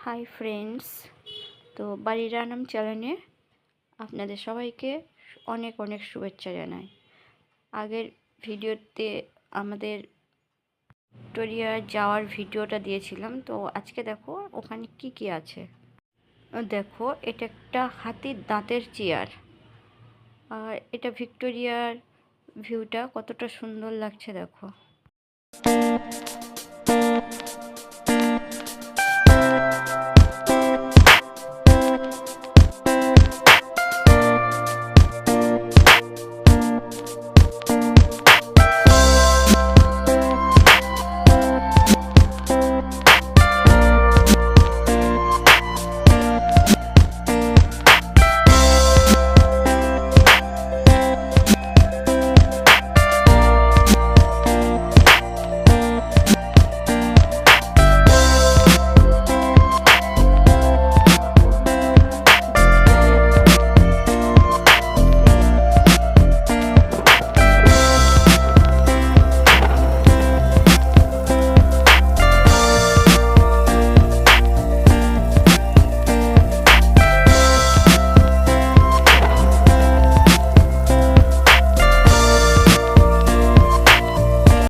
Hi friends, তো বাড়ির রান্নাম চ্যানেলে আপনাদের সবাইকে অনেক অনেক শুভেচ্ছা জানাই। আগের ভিডিওতে আমাদের ভিক্টোরিয়া যাওয়ার ভিডিওটা দিয়েছিলাম, তো আজকে দেখো ওখানে কি কি আছে। দেখো, এটা একটা হাতির দাঁতের চেয়ার, আর এটা ভিক্টোরিয়ার ভিউটা কতটা সুন্দর লাগছে দেখো।